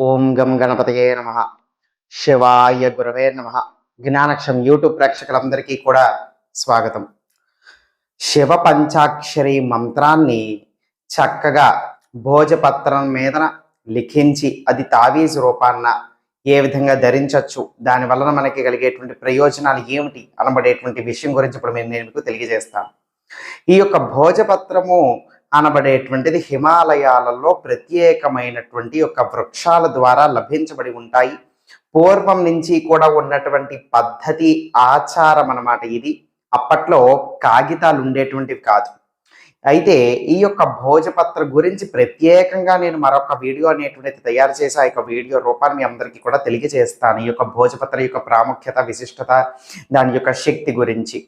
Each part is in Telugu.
ఓం గం గణపతయే నమ. శివాయ గురవే నమ. జ్ఞానక్షం యూట్యూబ్ ప్రేక్షకులందరికీ కూడా స్వాగతం. శివ పంచాక్షరి మంత్రాన్ని చక్కగా భోజపత్రం మీదన లిఖించి అది తావీజు రూపాన్న ఏ విధంగా ధరించవచ్చు, దాని వలన మనకి కలిగేటువంటి ప్రయోజనాలు ఏమిటి అనబడేటువంటి విషయం గురించి ఇప్పుడు నేను మీకు తెలియజేస్తాను. ఈ యొక్క భోజపత్రము అనబడేటువంటిది హిమాలయాలలో ప్రత్యేకమైనటువంటి యొక్క వృక్షాల ద్వారా లభించబడి ఉంటాయి. పూర్వం నుంచి కూడా ఉన్నటువంటి పద్ధతి, ఆచారం అన్నమాట ఇది. అప్పట్లో కాగితాలు ఉండేటువంటివి కాదు. అయితే ఈ యొక్క భోజపత్ర గురించి ప్రత్యేకంగా నేను మరొక వీడియో అనేటువంటిది తయారు చేసి ఆ యొక్క వీడియో రూపాన్ని మీ అందరికీ కూడా తెలియజేస్తాను. ఈ యొక్క భోజపత్ర యొక్క ప్రాముఖ్యత, విశిష్టత, దాని యొక్క శక్తి గురించి.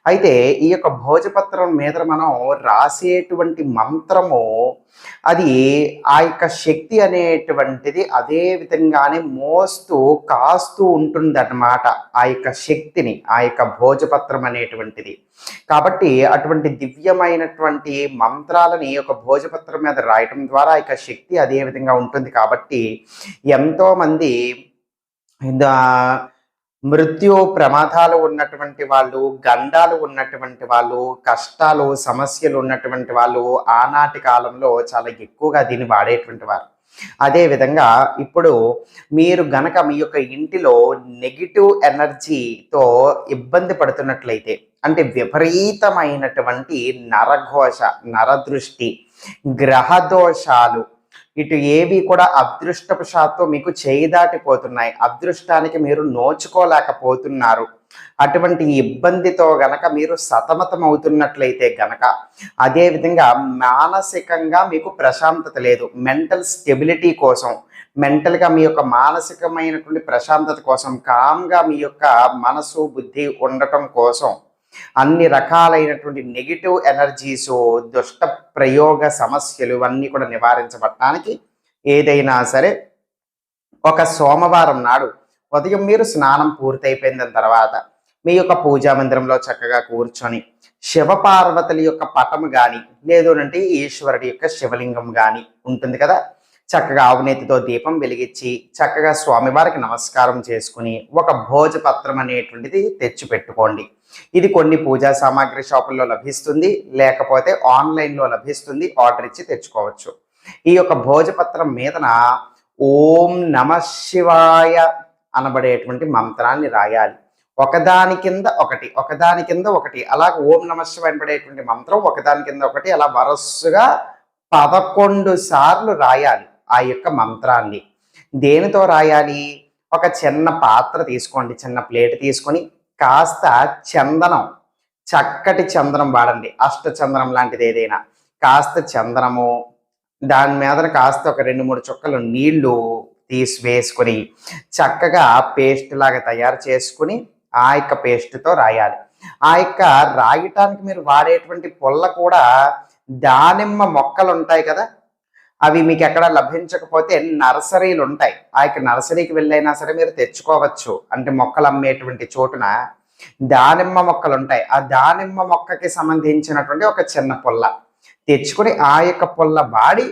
అయితే ఈ యొక్క భోజపత్రం మీద మనం రాసేటువంటి మంత్రము అది ఆ యొక్క శక్తి అనేటువంటిది అదే విధంగానే మోస్తూ కాస్తూ ఉంటుందన్నమాట. ఆ యొక్క శక్తిని, ఆ యొక్క భోజపత్రం అనేటువంటిది. కాబట్టి అటువంటి దివ్యమైనటువంటి మంత్రాలని ఈ యొక్క భోజపత్రం మీద రాయటం ద్వారా ఆ యొక్క శక్తి అదే విధంగా ఉంటుంది. కాబట్టి ఎంతోమంది మృత్యు ప్రమాదాలు ఉన్నటువంటి వాళ్ళు, గండాలు ఉన్నటువంటి వాళ్ళు, కష్టాలు సమస్యలు ఉన్నటువంటి వాళ్ళు ఆనాటి కాలంలో చాలా ఎక్కువగా దీన్ని వాడేటువంటి వారు. అదేవిధంగా ఇప్పుడు మీరు గనక మీ యొక్క ఇంటిలో నెగిటివ్ ఎనర్జీతో ఇబ్బంది పడుతున్నట్లయితే, అంటే విపరీతమైనటువంటి నరఘోష, నరదృష్టి, గ్రహదోషాలు ఇటు ఏవి కూడా అదృష్టవశాత్తు మీకు చేయి దాటిపోతున్నాయి, అదృష్టానికి మీరు నోచుకోలేకపోతున్నారు, అటువంటి ఇబ్బందితో గనక మీరు సతమతం అవుతున్నట్లయితే గనక, అదేవిధంగా మానసికంగా మీకు ప్రశాంతత లేదు, మెంటల్ స్టెబిలిటీ కోసం, మెంటల్గా మీ యొక్క మానసికమైనటువంటి ప్రశాంతత కోసం, కామ్గా మీ యొక్క మనసు బుద్ధి ఉండటం కోసం, అన్ని రకాలైనటువంటి నెగిటివ్ ఎనర్జీస్, దుష్ట ప్రయోగ సమస్యలు ఇవన్నీ కూడా నివారించబడటానికి ఏదైనా సరే ఒక సోమవారం నాడు ఉదయం మీరు స్నానం పూర్తయిపోయిన తర్వాత మీ యొక్క పూజా మందిరంలో చక్కగా కూర్చొని శివపార్వతుల యొక్క పటము కానీ, లేదు అంటే ఈశ్వరుడి యొక్క శివలింగం కానీ ఉంటుంది కదా, చక్కగా ఆవునేతితో దీపం వెలిగించి చక్కగా స్వామివారికి నమస్కారం చేసుకుని ఒక భోజపత్రం అనేటువంటిది తెచ్చి పెట్టుకోండి. ఇది కొన్ని పూజా సామాగ్రి షాపుల్లో లభిస్తుంది, లేకపోతే ఆన్లైన్లో లభిస్తుంది, ఆర్డర్ ఇచ్చి తెచ్చుకోవచ్చు. ఈ యొక్క భోజపత్రం మీదన ఓం నమ శివాయ అనబడేటువంటి మంత్రాన్ని రాయాలి. ఒకదాని కింద ఒకటి, ఒకదాని కింద ఒకటి, అలా ఓం నమ శివాయ అనబడేటువంటి మంత్రం ఒకదాని కింద ఒకటి అలా వరుసగా 11 సార్లు రాయాలి ఆ యొక్క మంత్రాన్ని. దేనితో రాయాలి? ఒక చిన్న పాత్ర తీసుకోండి, చిన్న ప్లేట్ తీసుకొని కాస్త చందనం, చక్కటి చందనం వాడండి, అష్టచందనం లాంటిది ఏదైనా, కాస్త చందనము, దాని మీద కాస్త ఒక 2-3 చుక్కలు నీళ్లు వేసుకొని చక్కగా పేస్ట్ లాగా తయారు చేసుకుని ఆ యొక్క పేస్ట్తో రాయాలి. ఆ యొక్క రాయటానికి మీరు వాడేటువంటి పుల్ల కూడా దానిమ్మ మొక్కలు ఉంటాయి కదా, అవి మీకు ఎక్కడ లభించకపోతే నర్సరీలు ఉంటాయి, ఆ యొక్క నర్సరీకి వెళ్ళైనా సరే మీరు తెచ్చుకోవచ్చు. అంటే మొక్కలు అమ్మేటువంటి చోటున దానిమ్మ మొక్కలు ఉంటాయి, ఆ దానిమ్మ మొక్కకి సంబంధించినటువంటి ఒక చిన్న పుల్ల తెచ్చుకొని ఆ యొక్క పుల్ల వాడి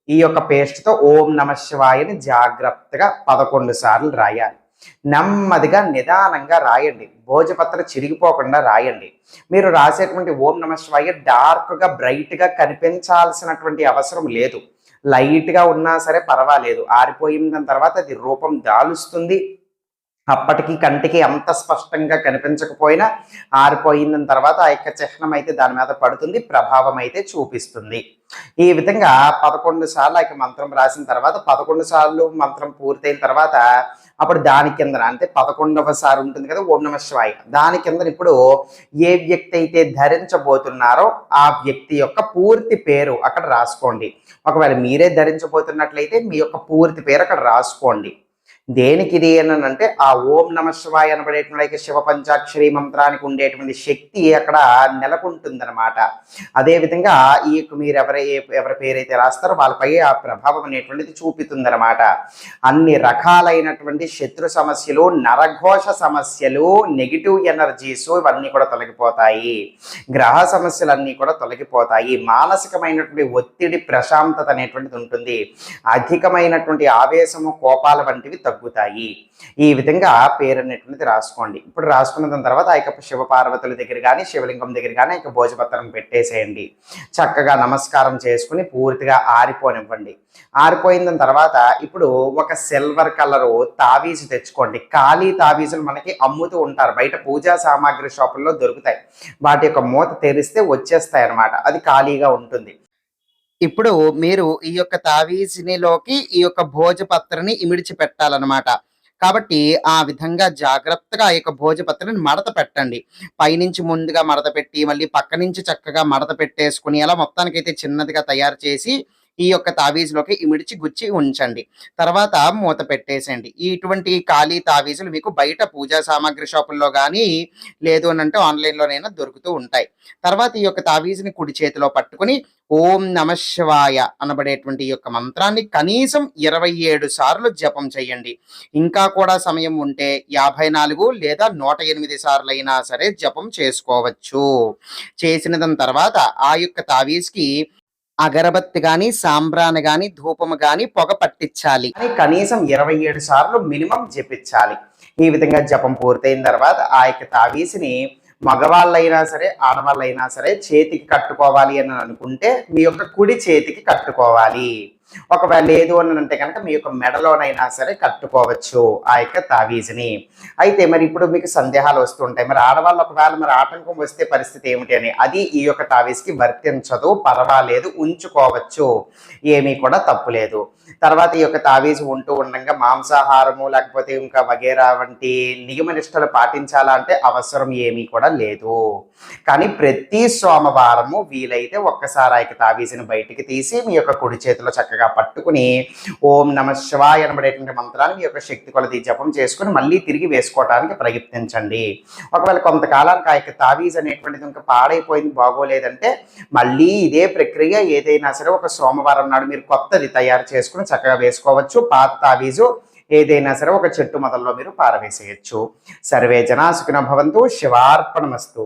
ఈ యొక్క పేస్ట్తో ఓం నమ శివాయని జాగ్రత్తగా 11 సార్లు రాయాలి. నెమ్మదిగా నిదానంగా రాయండి, భోజపత్ర చిరిగిపోకుండా రాయండి. మీరు రాసేటువంటి ఓం నమ శివాయ డార్క్గా బ్రైట్గా కనిపించాల్సినటువంటి అవసరం లేదు, లైట్గా ఉన్నా సరే పర్వాలేదు. ఆరిపోయిన తర్వాత అది రూపం దాలుస్తుంది, అప్పటికి కంటికి అంత స్పష్టంగా కనిపించకపోయినా ఆరిపోయిన తర్వాత ఆ యొక్క చిహ్నం అయితే దాని మీద పడుతుంది, ప్రభావం అయితే చూపిస్తుంది. ఈ విధంగా 11 సార్లు ఆ యొక్క మంత్రం రాసిన తర్వాత 11 సార్లు మంత్రం పూర్తయిన తర్వాత అప్పుడు దాని కింద, అంటే 11వ సారి ఉంటుంది కదా ఓం నమ శివాయ, దాని కింద ఇప్పుడు ఏ వ్యక్తి అయితే ధరించబోతున్నారో ఆ వ్యక్తి యొక్క పూర్తి పేరు అక్కడ రాసుకోండి. ఒకవేళ మీరే ధరించబోతున్నట్లయితే మీ యొక్క పూర్తి పేరు అక్కడ రాసుకోండి. దేనికి ఇది అని అంటే ఆ ఓం నమ శివాయ అనబడేటువంటి శివ పంచాక్షరి మంత్రానికి ఉండేటువంటి శక్తి అక్కడ నెలకొంటుందన్నమాట. అదేవిధంగా ఈ మీరు ఎవరి పేరైతే రాస్తారో వాళ్ళపై ఆ ప్రభావం అనేటువంటిది చూపుతుందన్నమాట. అన్ని రకాలైనటువంటి శత్రు సమస్యలు, నరఘోష సమస్యలు, నెగిటివ్ ఎనర్జీస్ ఇవన్నీ కూడా తొలగిపోతాయి. గ్రహ సమస్యలన్నీ కూడా తొలగిపోతాయి. మానసికమైనటువంటి ఒత్తిడి, ప్రశాంతత అనేటువంటిది ఉంటుంది. అధికమైనటువంటి ఆవేశము, కోపాల వంటివి తగ్గుతాయి. ఈ విధంగా పేరు అనేటువంటిది రాసుకోండి. ఇప్పుడు రాసుకున్న దాని తర్వాత ఆ యొక్క శివపార్వతుల దగ్గర కానీ, శివలింగం దగ్గర కానీ ఇక భోజపత్రం పెట్టేసేయండి. చక్కగా నమస్కారం చేసుకుని పూర్తిగా ఆరిపోనివ్వండి. ఆరిపోయిన తర్వాత ఇప్పుడు ఒక సిల్వర్ కలరు తావీజు తెచ్చుకోండి. ఖాళీ తావీజులు మనకి అమ్ముతూ ఉంటారు, బయట పూజా సామాగ్రి షాపుల్లో దొరుకుతాయి. వాటి యొక్క మూత తెరిస్తే వచ్చేస్తాయి అన్నమాట. అది ఖాళీగా ఉంటుంది. ఇప్పుడు మీరు ఈ యొక్క తావీజినిలోకి ఈ యొక్క భోజపత్రని ఇమిడిచి పెట్టాలన్నమాట. కాబట్టి ఆ విధంగా జాగ్రత్తగా ఆ యొక్క భోజపత్రని మడత పెట్టండి. పైనుంచి ముందుగా మడత పెట్టి మళ్ళీ పక్క నుంచి చక్కగా మడత పెట్టేసుకుని అలా మొత్తానికైతే చిన్నదిగా తయారు చేసి ఈ యొక్క తావీజులోకి ఇమిడిచి గుచ్చి ఉంచండి. తర్వాత మూత పెట్టేసేయండి. ఇటువంటి ఖాళీ తావీజులు మీకు బయట పూజా సామాగ్రి షాపుల్లో కానీ లేదు అని అంటే ఆన్లైన్లోనైనా దొరుకుతూ ఉంటాయి. తర్వాత ఈ యొక్క తావీజుని కుడి చేతిలో పట్టుకుని ఓం నమ శివాయ అనబడేటువంటి ఈ యొక్క మంత్రాన్ని కనీసం 27 సార్లు జపం చేయండి. ఇంకా కూడా సమయం ఉంటే 54 లేదా 108 సార్లైనా సరే జపం చేసుకోవచ్చు. చేసిన దాని తర్వాత ఆ యొక్క తావీజ్కి అగరబత్తి గాని, సాంబ్రాణి గాని, ధూపము గాని పొగ పట్టించాలి. కనీసం 27 సార్లు మినిమం జపించాలి. ఈ విధంగా జపం పూర్తయిన తర్వాత ఆ యొక్క తావీసిని మగవాళ్ళైనా సరే, ఆడవాళ్ళైనా సరే చేతికి కట్టుకోవాలి అని అనుకుంటే మీ యొక్క కుడి చేతికి కట్టుకోవాలి. ఒకవేళ లేదు అని అంటే కనుక మీ యొక్క మెడలోనైనా సరే కట్టుకోవచ్చు ఆ యొక్క తావీజుని. అయితే మరి ఇప్పుడు మీకు సందేహాలు వస్తుంటాయి, మరి ఆడవాళ్ళు ఒకవేళ మరి ఆటంకం వస్తే పరిస్థితి ఏమిటి అని. అది ఈ యొక్క తావీజ్కి వర్తించదు, పర్వాలేదు, ఉంచుకోవచ్చు, ఏమీ కూడా తప్పులేదు. తర్వాత ఈ యొక్క తావీజు ఉంటూ ఉండగా మాంసాహారము లేకపోతే ఇంకా వగేరా వంటి నియమ నిష్టలు పాటించాలా అంటే అవసరం ఏమీ కూడా లేదు. కానీ ప్రతి సోమవారము వీలైతే ఒక్కసారి ఆ యొక్క తావీజుని బయటికి తీసి మీ యొక్క కుడి చేతిలో చక్కగా పట్టుకుని ఓం నమ శివాయ అనబడేటువంటి మంత్రాన్ని మీ యొక్క శక్తి కొలది జపం చేసుకుని మళ్ళీ తిరిగి వేసుకోవడానికి ప్రయత్నించండి. ఒకవేళ కొంతకాలానికి ఆ యొక్క తావీజ్ అనేటువంటిది ఇంకా పాడైపోయింది, బాగోలేదంటే మళ్ళీ ఇదే ప్రక్రియ ఏదైనా సరే ఒక సోమవారం నాడు మీరు కొత్తది తయారు చేసుకుని చక్కగా వేసుకోవచ్చు. పాత తావీజు ఏదైనా సరే ఒక చెట్టు మొదల్లో మీరు పారవేసేయచ్చు. సర్వే జనా సుఖినో భవంతు. శివార్పణమస్తు.